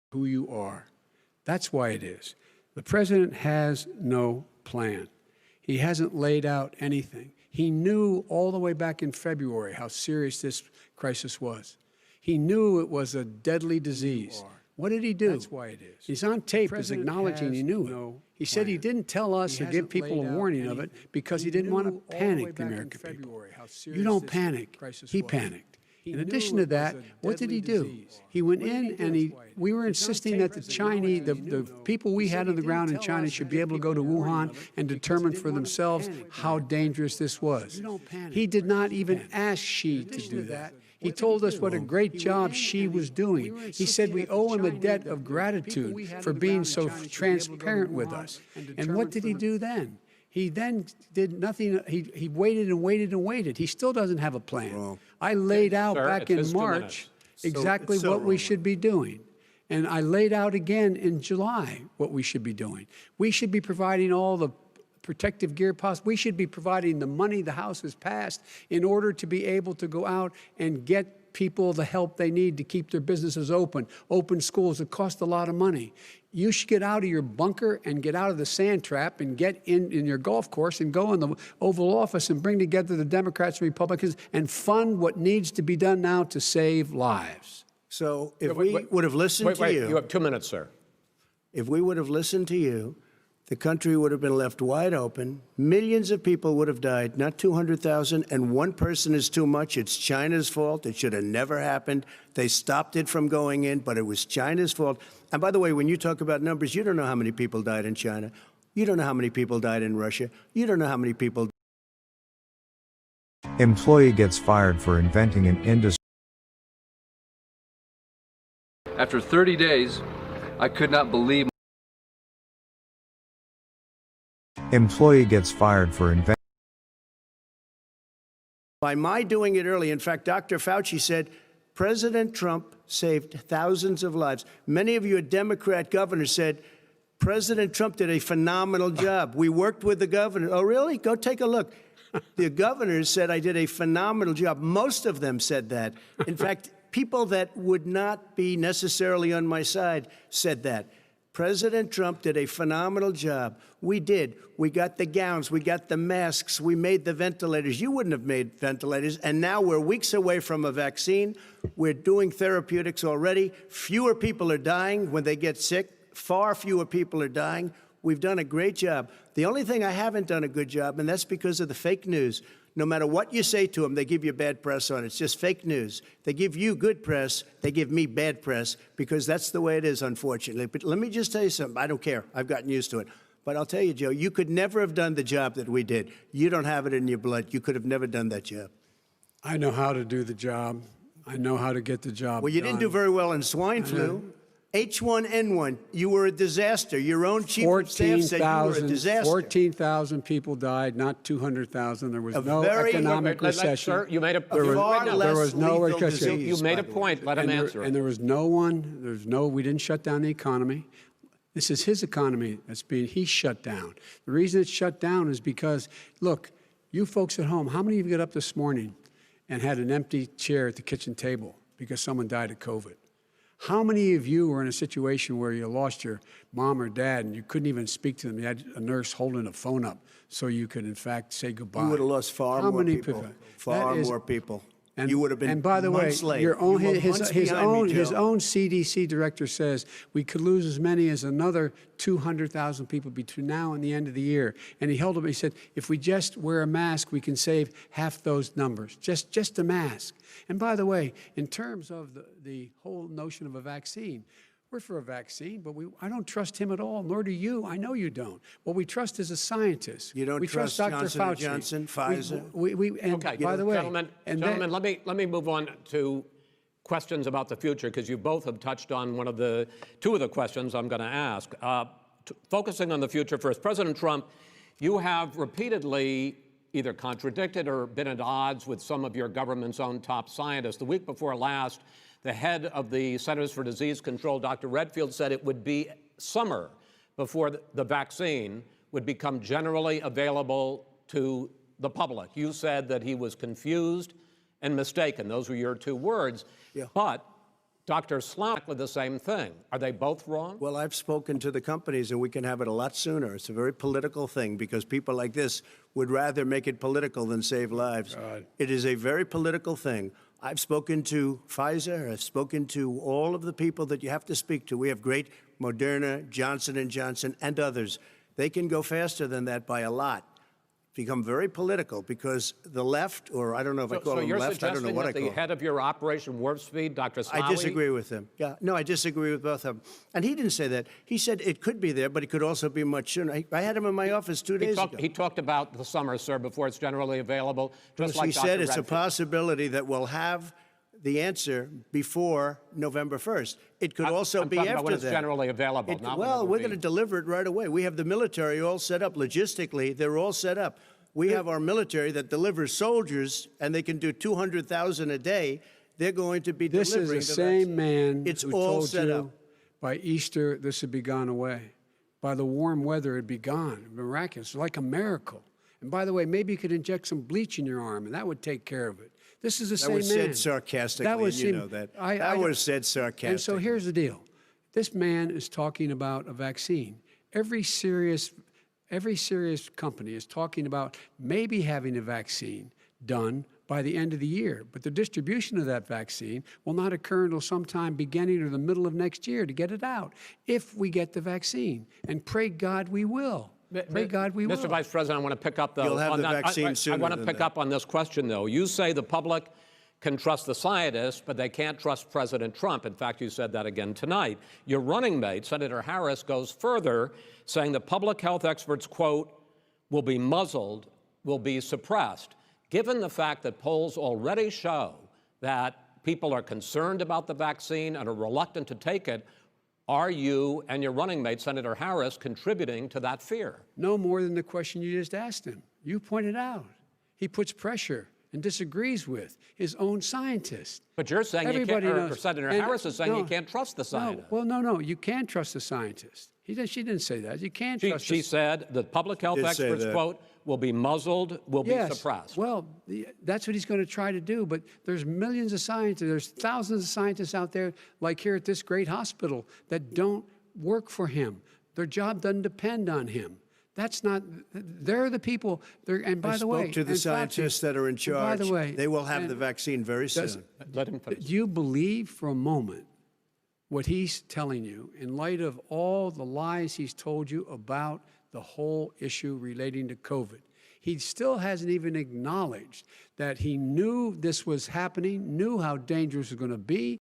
who you are. That's why it is. The president has no plan. He hasn't laid out anything. He knew all the way back in February how serious this crisis was. He knew it was a deadly disease. What did he do? That's why it is. He's on tape as acknowledging he knew it. He said he didn't tell us or give people a warning of it because he didn't want to panic the American people. You don't panic. He panicked. In addition to that, what did he do? He went in and we were insisting that the Chinese, the people we had on the ground in China should be able to go to Wuhan and determine for themselves how dangerous this was. He did not even ask Xi to do that. He told us what a great job Xi was doing. He said we owe him a debt of gratitude for being so transparent with us. And what did he do then? He then did nothing. He waited and waited and waited. He still doesn't have a plan. Well, I laid out back in March exactly what we should be doing. And I laid out again in July what we should be doing. We should be providing all the protective gear possible. We should be providing the money the House has passed in order to be able to go out and get people the help they need to keep their businesses open schools. It costs a lot of money. You should get out of your bunker and get out of the sand trap and get in your golf course and go in the Oval Office and bring together the Democrats and Republicans and fund what needs to be done now to save lives. So if we would have listened to you... You have 2 minutes, sir. If we would have listened to you, the country would have been left wide open. Millions of people would have died, not 200,000, and one person is too much. It's China's fault. It should have never happened. They stopped it from going in, but it was China's fault. And by the way, when you talk about numbers, you don't know how many people died in China. You don't know how many people died in Russia. You don't know how many people... Employee gets fired for inventing an industry. After 30 days, I could not believe. Employee gets fired for inventing. By my doing it early, in fact, Dr. Fauci said, President Trump saved thousands of lives. Many of you Democrat governors said, President Trump did a phenomenal job. We worked with the governor. Oh, really? Go take a look. The governors said I did a phenomenal job. Most of them said that. In fact, people that would not be necessarily on my side said that. President Trump did a phenomenal job. We did. We got the gowns. We got the masks. We made the ventilators. You wouldn't have made ventilators. And now we're weeks away from a vaccine. We're doing therapeutics already. Fewer people are dying when they get sick. Far fewer people are dying. We've done a great job. The only thing I haven't done a good job, and that's because of the fake news. No matter what you say to them, they give you bad press on it. It's just fake news. They give you good press. They give me bad press because that's the way it is, unfortunately. But let me just tell you something. I don't care. I've gotten used to it. But I'll tell you, Joe, you could never have done the job that we did. You don't have it in your blood. You could have never done that job. I know how to do the job. I know how to get the job Well, you didn't do very well in swine flu. H1N1, you were a disaster. Your own chief of staff said you were a disaster. 14,000 people died, not 200,000. There was no economic recession. Sir, you made a there was no recession. You made a point. Let him answer. And there was no one. We didn't shut down the economy. This is his economy he's shut down. The reason it's shut down is because, look, you folks at home, how many of you got up this morning and had an empty chair at the kitchen table because someone died of COVID? How many of you were in a situation where you lost your mom or dad and you couldn't even speak to them? You had a nurse holding a phone up so you could, in fact, say goodbye. You would have lost far more people. Far more people. You would have been. And by the way, his own CDC director says we could lose as many as another 200,000 people between now and the end of the year. And he held up. He said, if we just wear a mask, we can save half those numbers. Just a mask. And by the way, in terms of the whole notion of a vaccine, we're for a vaccine, but I don't trust him at all, nor do you. I know you don't. What we trust is a scientist. You don't trust Dr. Fauci. Johnson, Pfizer? Okay, by the way, gentlemen, let me move on to questions about the future, because you both have touched on two of the questions I'm going to ask. Focusing on the future first, President Trump, you have repeatedly either contradicted or been at odds with some of your government's own top scientists. The week before last, the head of the Centers for Disease Control, Dr. Redfield, said it would be summer before the vaccine would become generally available to the public. You said that he was confused and mistaken. Those were your two words. Yeah. But Dr. Sloan, the same thing. Are they both wrong? Well, I've spoken to the companies, and we can have it a lot sooner. It's a very political thing because people like this would rather make it political than save lives. It is a very political thing. I've spoken to Pfizer. I've spoken to all of the people that you have to speak to. We have great Moderna, Johnson & Johnson, and others. They can go faster than that by a lot. Become very political because the left, or I don't know if I call them left, I don't know what I call them. So you're suggesting that the head of your Operation Warp Speed, Dr. Slaoui... I disagree with him. Yeah, no, I disagree with both of them. And he didn't say that. He said it could be there, but it could also be much sooner. I had him in my office 2 days ago. He talked about the summer, sir, before it's generally available, just like He Dr. said it's a Redfield. possibility that we'll have the answer before November 1st. It could also I'm be talking after about when it's that. generally available, not when well, it will we're be. going to deliver it right away. We have the military all set up. Logistically, they're all set up. We have our military that delivers soldiers, and they can do 200,000 a day. They're going to be This delivering is the the same vaccine. man It's who all told set you up. by Easter this would be gone away. By the warm weather, it'd be gone. Miraculous, like a miracle. And by the way, maybe you could inject some bleach in your arm, and that would take care of it. This is the same man. That was said sarcastically, That was and you him- know that. I That don't- was said sarcastically. And so here's the deal. This man is talking about a vaccine. Every serious company is talking about maybe having a vaccine done by the end of the year. But the distribution of that vaccine will not occur until sometime beginning or the middle of next year to get it out, if we get the vaccine. And pray God we will. Pray God we will. Mr. Vice President, I want to pick up, though, You'll have on the that. vaccine I sooner want to than pick that. up on this question, though. You say the public can trust the scientists, but they can't trust President Trump. In fact, you said that again tonight. Your running mate, Senator Harris, goes further, saying the public health experts, quote, will be muzzled, will be suppressed. Given the fact that polls already show that people are concerned about the vaccine and are reluctant to take it, are you and your running mate, Senator Harris, contributing to that fear? No more than the question you just asked him. You pointed out. He puts pressure and disagrees with his own scientists. But you're saying Everybody you can't, or knows. Senator And Harris is saying you no, can't trust the scientists. No, you can trust the scientists. She didn't say that. You can't trust She the said the public health Did say experts, that. quote, will be muzzled, will be Yes. suppressed. Well, that's what he's going to try to do. But there's millions of scientists, there's thousands of scientists out there, like here at this great hospital, that don't work for him. Their job doesn't depend on him. That's not, they're the people, and by I the way. spoke to the and Fauci, scientists that are in and charge. By the way. They will have and the vaccine very does- soon. Let him finish. Do you believe for a moment what he's telling you in light of all the lies he's told you about the whole issue relating to COVID? He still hasn't even acknowledged that he knew this was happening, knew how dangerous it was going to be,